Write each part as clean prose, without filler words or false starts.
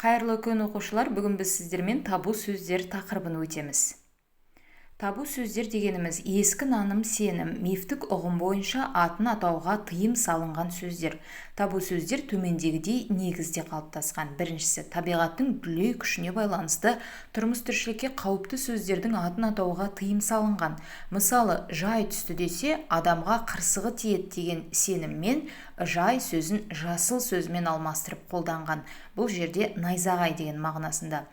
Қайырлы күн оқушылар, бүгін біз сіздермен табу сөздер тақырыбын өтеміз. Табу сөздер дегеніміз ескі наным сенім, мифтік ұғым бойынша атын атауға тыйым салынған сөздер. Табу сөздер төмендегідей негізде қалыптасқан. Біріншісі, табиғаттың дүлей күшіне байланысты тұрмыс-тіршілікке қауіпті сөздердің атын атауға тыйым салынған. Мысалы, жай түсті десе, адамға қырсығы тиеді деген сеніммен жай сөзін жасыл сөзмен алмастырып қолданған. Бұл жерде найзағай деген мағынасында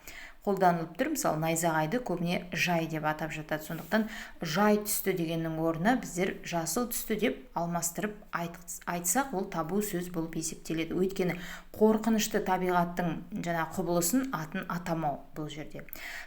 қолданылып тұр. Мысалы, найзағайды көбіне жай деп атап жатады. Сондықтан жай түсті дегеннің орнына біздер жасыл түсті деп алмастырып айтсақ, ол табу сөз болып есептеледі. Өйткені қорқынышты табиғаттың құбылысын атын атамау бұл жерде.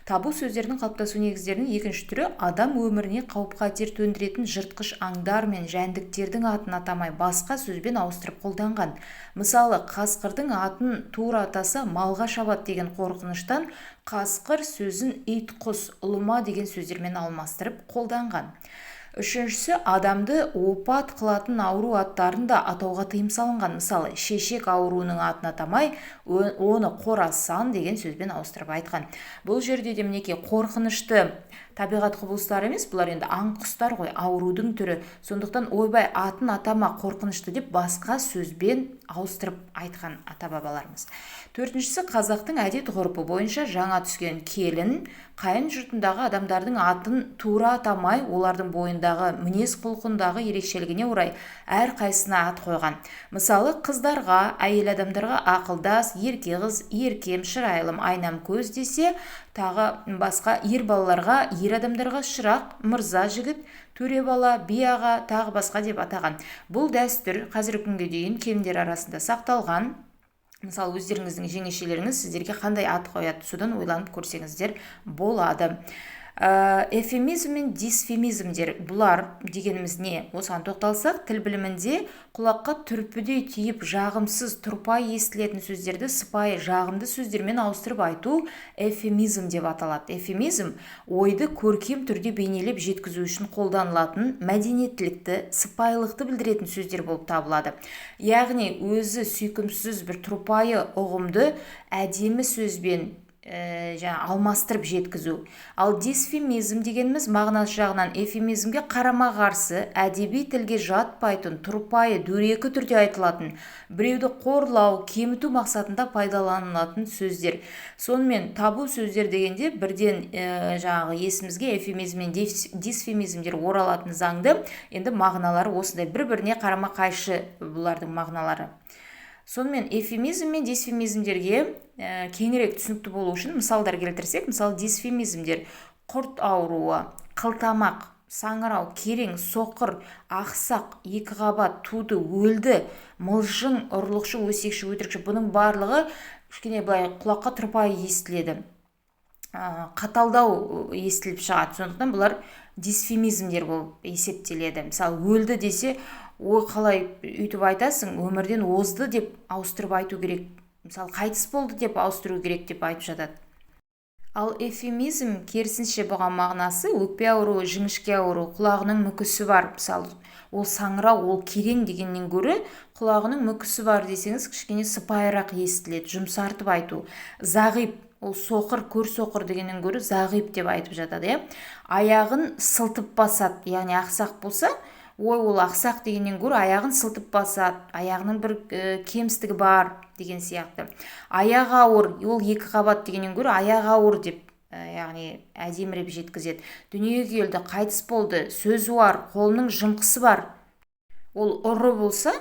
Табу сөздердің қалыптасу негіздерінің екінші түрі адам өміріне қауіп-қатер төндіретін жыртқыш аңдар мен жәндіктердің атын атамай басқа сөзбен ауыстырып қолданған. Мысалы, қасқырдың атын тура атаса малға шабады деген қорқыныштан қасқыр сөзін ит, құс, ұлыма деген сөздермен алмастырып қолданған. Үшіншісі, адамды опат қылатын ауру аттарын да атауға тыйым салынған. Мысалы, шешек ауруының атын атамай, оны қорасан деген сөзбен ауыстырып айтқан. Бұл жерде де мінекей қорқынышты табиғат құбылыстары емес, бұлар енді аң-құстар ғой, аурудың түрі. Сондықтан ойбай атын атама қорқынышты деп басқа сөзбен ауыстырып айтқан ата-бабаларымыз. Төртіншісі, қазақтың әдет-ғұрпы бойынша жаңа түскен келін қайын жұртындағы адамдардың атын тура атамай, олардың бойындағы мінез-құлқындағы ерекшелігіне орай әр қайсысына ат қойған. Мысалы, қыздарға, әйел адамдарға ақылдас, ерке қыз, еркем, шырайлым, айнам көз десе, тағы басқа ер балаларға, ер адамдарға шырақ, мырза жігіт, төре бала, би аға, тағы басқа деп атаған. Бұл дәстүр қазіргі күнге дейін келіндер арасында сақталған. Мысалы, өздеріңіздің жеңешелеріңіз сіздерге қандай ат қояды, содан ойланып көрсеңіздер болады. Эвфемизм мен дисфемизмдер, бұлар дегеніміз не? Осыған тоқталсақ, тіл білімінде құлаққа түрпідей тиіп жағымсыз, тұрпай естілетін сөздерді сыпайы, жағымды сөздермен ауыстырып айту эвфемизм деп аталады. Эвфемизм ойды көркем түрде бейнелеп жеткізу үшін қолданылатын мәдениеттілікті, сыпайылықты білдіретін сөздер болып табылады. Яғни өзі сүйкімсіз бір тұрпайы ұғымды әдемі сөзбен алмастырып жеткізу. Ал дисфемизм дегеніміз мағынасы жағынан эвфемизмге қарама-қарсы, әдеби тілге жатпайтын, тұрпайы, дөрекі түрде айтылатын, біреуді қорлау, кеміту мақсатында пайдаланылатын сөздер. Сонымен табу сөздер дегенде бірден есімізге эвфемизм мен дисфемизмдер оралатын заңды, енді мағыналары осындай бір-біріне қарама-қайшы бұлардың мағыналары. Сонымен эвфемизм мен дисфемизмдерге кеңірек түсінікті болу үшін мысалдар келтірсек, мысалы дисфемизмдер құрт ауруы, қылтамақ, саңырау, керең, соқыр, ақсақ, екі қабат, туды, өлді, мылжың, ұрлықшы, өсекші, өтірікші, бұның барлығы кішкене былай құлаққа тұрпайы естіледі, қаталдау естіліп шығады. Сондықтан бұлар дисфемизмдер болып есептеледі. Мысалы, өлді десе, ой, қалай үйтіп айтасың, өмірден озды деп ауыстырып айту керек. Мысалы, қайтыс болды деп ауыстыру керек деп айтып жатады. Ал эвфемизм керісінше бұған мағынасы өкпе ауруы, жіңішке ауруы, құлағының мүкісі бар. Мысалы, ол саңырау, ол керең дегеннен гөрі құлағының мүкісі бар десеңіз, кішкене сыпайырақ естіледі, жұмсартып айту. Зағип, ол соқыр, көр соқыр дегеннен гөрі зағип деп айтып жатады. Аяғын сылтып басады, яғни ақсақ болса, ой, ол ақсақ дегеннен гөрі аяғын сылтып басады, аяғының бір кемістігі бар деген сияқты. Аяғы ауыр, ол екі қабат дегеннен гөрі аяғы ауыр деп, яғни әдеміреп жеткізеді. Дүниеге келді, қайтыс болды, сөзі бар, қолының жымқысы бар. Ол ұры болса,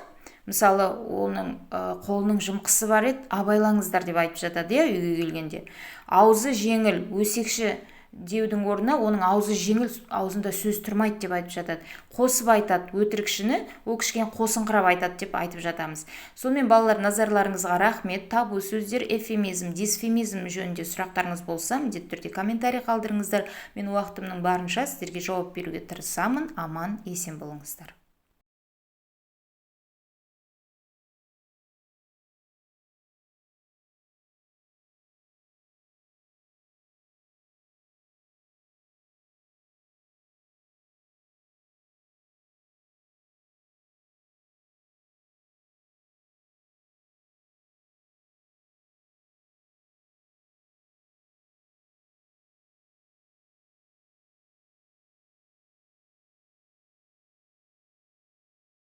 мысалы, оның қолының жымқысы бар еді, абайлаңыздар деп айтып жатады, үйге келгенде. Аузы жеңіл, өсекші деудің орнына оның аузы жеңіл, аузында сөз тұрмайды деп айтып жатады. Қосып айтады, өтірікшіні ол кішкене қосыңқырап айтады деп айтып жатамыз. Сонымен балалар, назарларыңызға рахмет. Табу сөздер, эвфемизм, дисфемизм жөнінде сұрақтарыңыз болса, міндетті түрде комментарий қалдырыңыздар. Мен уақытымның барынша сіздерге жауап беруге тырысамын. Аман, есен болыңыздар.